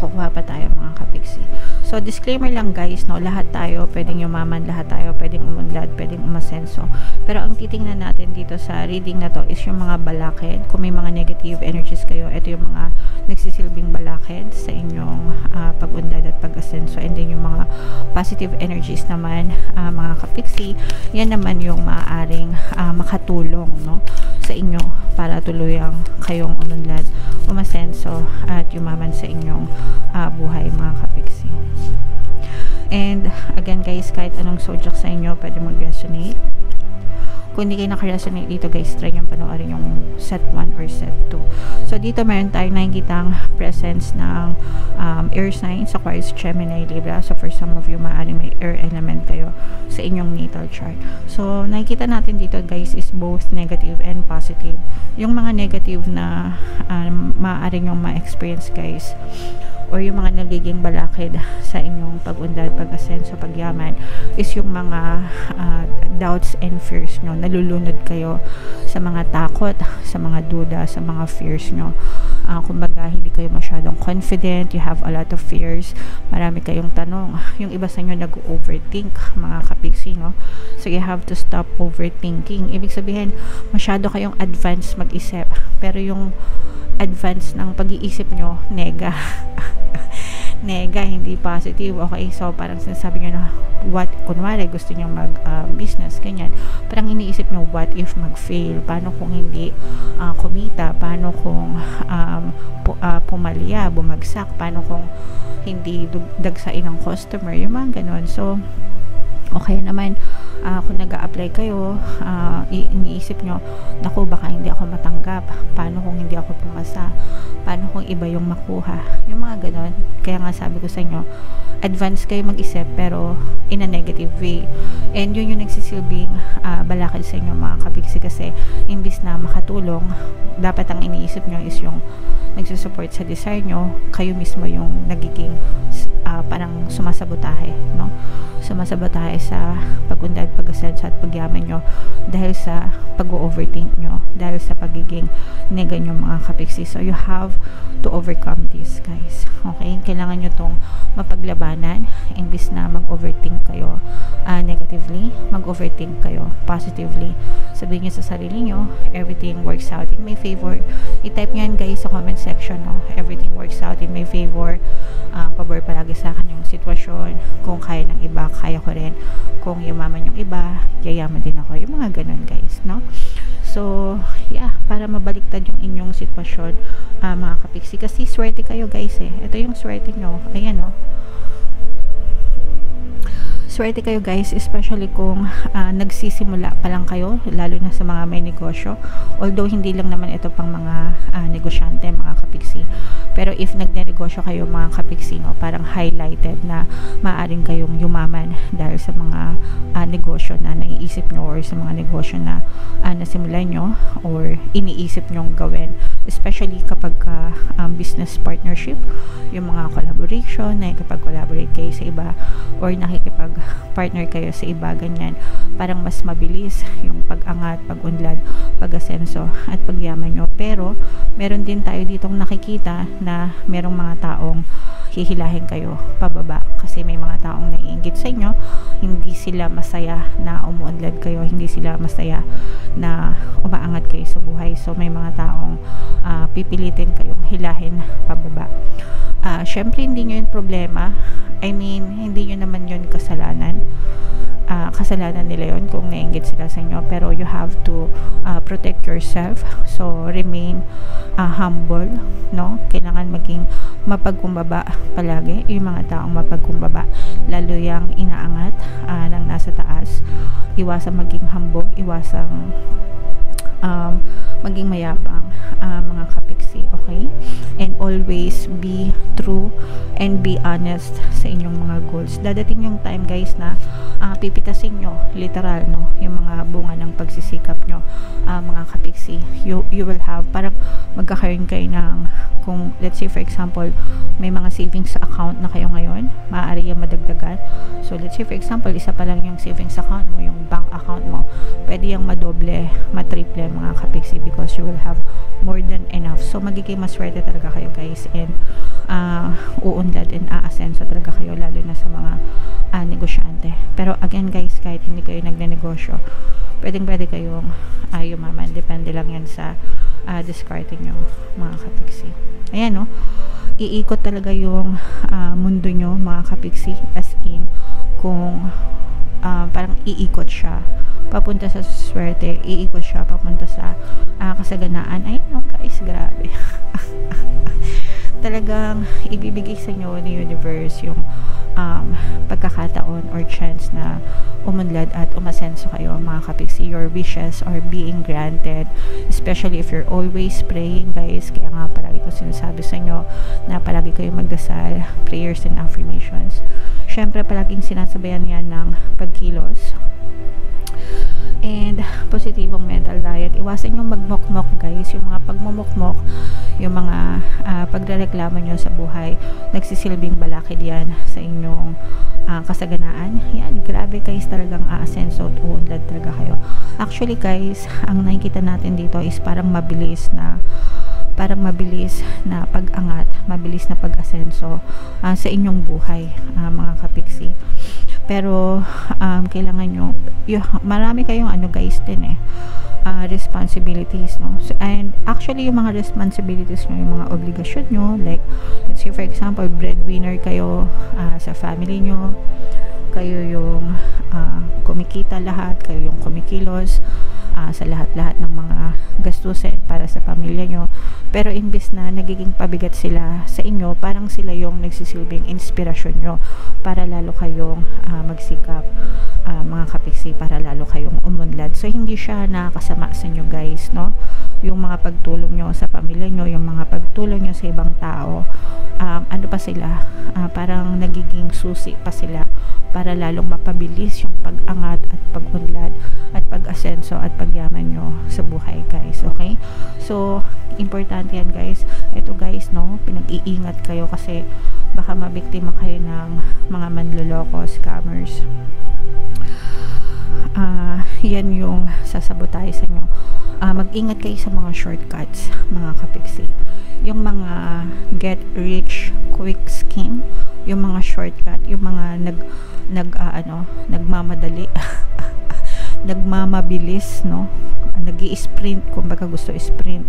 kukuha pa tayo mga kapiksi. So disclaimer lang guys, no, lahat tayo pwedeng yumaman, lahat tayo pwedeng umunlad, pwedeng umasenso. Pero ang titingnan natin dito sa reading na to is yung mga balakid. Kung may mga negative energies kayo, ito yung mga nagsisilbing balakid sa inyong pag-unlad at pag-asenso. And then yung mga positive energies naman, mga kapiksi, yan naman yung maaaring makatulong, no, sa inyo para tuluyang kayong umunlad, umasenso at yumaman sa inyong buhay mga kapiksi. And again guys, kahit anong zodiac sa inyo pwede mag-resonate. Kung hindi kayo naka-resonate dito guys, try nyo panoorin yung set 1 or set 2. So dito meron tayong nakikitang presence ng air signs, Aquarius, Gemini, Libra. So for some of you, maaaring may air element kayo sa inyong natal chart. So nakikita natin dito guys is both negative and positive. Yung mga negative na maaaring yung ma-experience guys, or yung mga nagiging balakid sa inyong pag-unlad, pag-asenso, pagyaman, is yung mga doubts and fears nyo. Nalulunod kayo sa mga takot, sa mga duda, sa mga fears nyo. Kumbaga, hindi kayo masyadong confident, you have a lot of fears, marami kayong tanong. Yung iba sa inyo nag-overthink, mga kapiksi, no? So, you have to stop overthinking. Ibig sabihin, masyado kayong advanced mag-isip, pero yung advance ng pag-iisip nyo, nega. Nega, hindi positive. Okay, so parang sinasabi nyo na what, kunwari gusto nyo mag-business, ganyan. Parang iniisip nyo, what if mag-fail? Paano kung hindi kumita? Paano kung pumalya, bumagsak? Paano kung hindi dagsain ng customer? Yung mga ganon. So, okay naman, kung nag-a-apply kayo, iniisip nyo, naku, baka hindi ako matanggap. Paano kung hindi ako pumasa? Paano kung iba yung makuha? Yung mga ganon. Kaya nga sabi ko sa inyo, advance kayo mag-isip, pero in a negative way. And yun yung nagsisilbing balakid sa inyo mga kapiksi, kasi imbis na makatulong, dapat ang iniisip nyo is yung nagsusupport sa desire nyo, kayo mismo yung nagiging parang sumasabotahe, no? Sumasabotahe sa pag-unlad, pag-asenso at pagyaman nyo dahil sa pag-overthink nyo, dahil sa pagiging nega nyo mga kapiksi. So you have to overcome this guys, okay? Kailangan nyo tong mapaglabanan. Imbis na mag-overthink kayo negatively, mag-overthink kayo positively. Sabihin nyo sa sarili nyo, everything works out in my favor. I-type nyo yan guys sa comment section, no? Everything works out in my favor. Pabor palagi sa akin yung sitwasyon. Kung kaya ng iba, kaya ko rin. Kung yumaman yung iba, yayaman din ako. Yung mga ganun guys, no? So, yeah, para mabaliktad yung inyong sitwasyon, mga kapiksi. Kasi swerte kayo guys eh. Ito yung swerte nyo. Ayan, no? Swerte kayo guys, especially kung nagsisimula pa lang kayo, lalo na sa mga may negosyo. Although hindi lang naman ito pang mga negosyante, mga kapiksi. Pero if nagnenegosyo kayo mga kapiksi, no, parang highlighted na maaaring kayong yumaman dahil sa mga negosyo na naiisip nyo, or sa mga negosyo na nasimulan nyo or iniisip nyong gawin. Especially kapag business partnership, yung mga collaboration, nakikipag-collaborate kayo sa iba or nakikipag-partner kayo sa iba, ganyan. Parang mas mabilis yung pag-angat, pag-unlad, pag-asenso at pagyaman nyo. Pero meron din tayo ditong nakikita na merong mga taong hihilahin kayo pababa, kasi may mga taong naiinggit sa inyo, hindi sila masaya na umuunlad kayo, hindi sila masaya na umaangat kayo sa buhay. So may mga taong pipilitin kayong hilahin pababa. Syempre hindi nyo yun problema, I mean hindi nyo naman yun kasalanan. Kasalanan nila yon kung naiinggit sila sa inyo, pero you have to protect yourself. So remain humble, no? Kailangan maging mapagkumbaba palagi, yung mga taong mapagkumbaba, lalo yung inaangat ng nasa taas. Iwasang maging hambog, iwasang maging mayabang, mga kapiksi, okay? And always be true and be honest sa inyong mga goals. Dadating yung time guys na pipitasin nyo, literal, no, yung mga bunga ng pagsisikap nyo, mga kapiksi. You will have, parang magkakaroon kayo ng, kung let's say for example may mga savings account na kayo ngayon, maaari yung madagdagan. So let's say for example, isa pa lang yung savings account mo, yung bank account mo, pwede yung madoble, matriple mga kapiksi, because you will have more than enough. So magiging maswerte talaga kayo guys, and uunlad and aasenso talaga kayo, lalo na sa mga negosyante. Pero again guys, kahit hindi kayo nagnenegosyo, pwede kayong yumaman. Depende lang yan sa discarding nyo mga kapiksi. Ayan no, iikot talaga yung mundo nyo mga kapiksi, as in kung parang iikot siya papunta sa swerte, iikot siya papunta sa kasaganaan. Ayan no guys, grabe. Talagang ibibigay sa inyo ni universe yung pagkakataon or chance na umunlad at umasenso kayo mga kapiksi. Your wishes are being granted, especially if you're always praying guys. Kaya nga palagi ko sinasabi sa inyo na palagi kayo magdasal, prayers and affirmations. Syempre palaging sinasabayan yan ng pagkilos and positibong mental diet. Iwasan yung magmokmok guys, yung mga pagmumukmok, yung mga pagrereklamo nyo sa buhay, nagsisilbing balakid yan sa inyong kasaganaan. Yan, grabe guys, talagang aasenso at uunlad talaga kayo. Actually guys, ang nakikita natin dito is parang mabilis na pag-angat, mabilis na pag-asenso sa inyong buhay mga kapiksi. Pero kailangan nyo, marami kayong guys din responsibilities, no? So, and actually yung mga responsibilities nyo, yung mga obligasyon nyo, like let's say for example, breadwinner kayo sa family nyo, kayo yung kumikita lahat, kayo yung kumikilos sa lahat-lahat ng mga gastusin para sa pamilya nyo. Pero imbis na nagiging pabigat sila sa inyo, parang sila yung nagsisilbing inspirasyon nyo para lalo kayong magsikap mga kapiksi, para lalo kayong umunlad. So hindi siya nakakasama sa inyo guys, no? Yung mga pagtulong nyo sa pamilya nyo, yung mga pagtulong nyo sa ibang tao, ano pa sila, parang nagiging susi pa sila para lalong mapabilis yung pag-angat at pag-unlad at pag-asenso at pagyaman nyo sa buhay guys. Okay, so importante yan guys. Ito guys, no, pinag-iingat kayo kasi baka mabiktima kayo ng mga manloloko, scammers. Yan yung sasabotay sa inyo. Mag-ingat kayo sa mga shortcuts mga kapiksi, yung mga get rich quick scheme, yung mga shortcut, yung mga nagmamadali nagmamabilis, no, nag-i-sprint, kumbaga gusto sprint.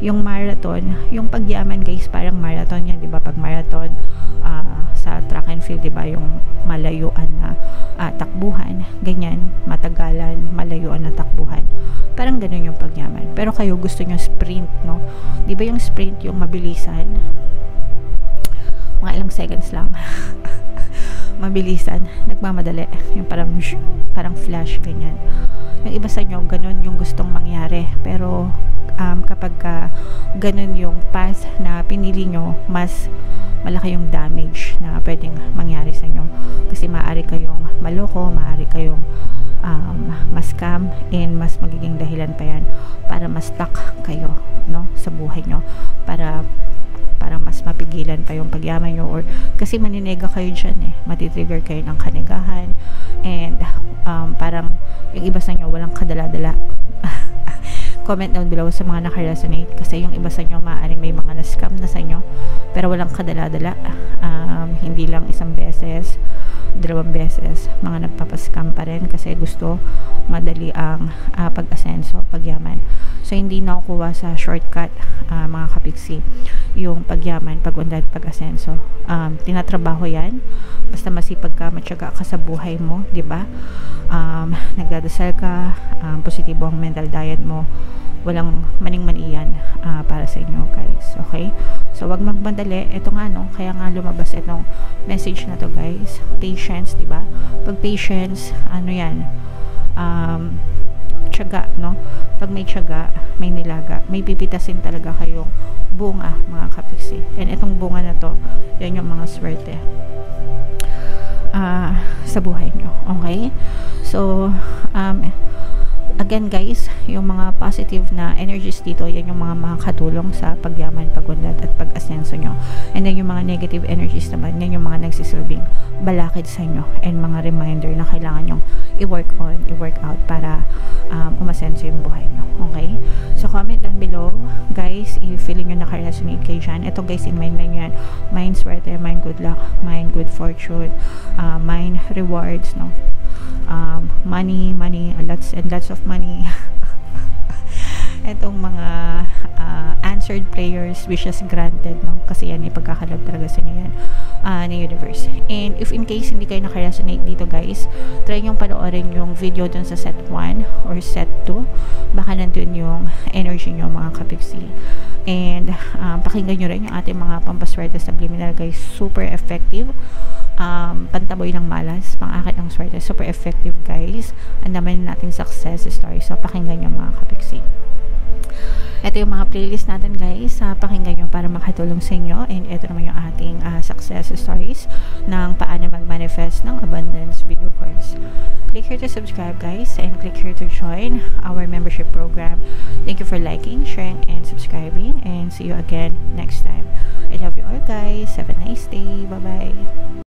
Yung marathon, yung pagyaman guys, parang marathon yan, di ba? Pag marathon sa track and field, di ba, yung malayuan na takbuhan, ganyan, matagalan, malayuan na takbuhan, parang ganun yung pagyaman. Pero kayo gusto nyo sprint, no? Di ba yung sprint, yung mabilisan, mga ilang seconds lang mabilisan, nagmamadali, yung parang flash, ganyan. Yung iba sa inyo, ganun yung gustong mangyari, pero kapag ganun yung path na pinili nyo, mas malaki yung damage na pwedeng mangyari sa inyo, kasi maaari kayong maloko, maaari kayong ma-scam, and mas magiging dahilan pa yan para ma-stuck kayo, no, sa buhay nyo, para mas mapigilan pa yung pagyaman nyo, or kasi maninega kayo dyan matitrigger kayo ng kanigahan, and parang yung iba sa inyo walang kadala-dala. Comment down below sa mga nakaresonate, kasi yung iba sa inyo maaaring may mga na-scam na sa inyo pero walang kadala-dala, hindi lang isang beses, 2 beses, mga nagpapascam pa rin kasi gusto madali ang pag-asenso, pagyaman. So hindi nakukuha sa shortcut mga kapiksi yung pagyaman, pag-unlad, pag-asenso. Tinatrabaho yan, basta masipag ka, matyaga ka sa buhay mo, di ba? Nagdadasal ka, positibo ang mental diet mo, walang maning-mani yan para sa inyo guys. Okay, so wag magmadali. Ito nga, no, kaya nga lumabas itong message na to guys, patience, di ba? Pag patience, ano yan, tiyaga, no? Pag may tiyaga, may nilaga, may pipitasin talaga kayong bunga mga kapiksi, and itong bunga na to, yan yung mga swerte sa buhay nyo. Okay, so again guys, yung mga positive na energies dito, yan yung mga makakatulong sa pagyaman, pagunlad at pag-asenso nyo. And then yung mga negative energies naman, yan yung mga nagsisilbing balakid sa inyo and mga reminder na kailangan nyong i-work on, i-work out para umasenso yung buhay nyo. Okay? So comment down below guys if feeling nyo naka-resonate kayo dyan. Ito guys, in mind lang yan. Mind swerte, mind good luck, mind good fortune, mind rewards, no? Money, lots and lots of money. Itong mga answered prayers, wishes granted, no? Kasi yan, ipagkakalab talaga sa inyo yan ni universe. And if in case hindi kayo naka-resonate dito guys, try nyong panoorin yung video dun sa set 1 or set 2. Baka nandun yung energy nyo mga kapiksi. And pakinggan nyo rin yung ating mga pampaswerte subliminal guys. Super effective. Pantaboy ng malas, pang-akit ng swerte. Super effective guys. Ang naman nating success story. So pakinggan nyo mga kapiksi. Ito yung mga playlist natin guys, pakinggan nyo para makatulong sa inyo. And ito naman yung ating success stories ng paano mag-manifest ng abundance video course. Click here to subscribe guys, and click here to join our membership program. Thank you for liking, sharing, and subscribing, and see you again next time. I love you all guys. Have a nice day. Bye bye.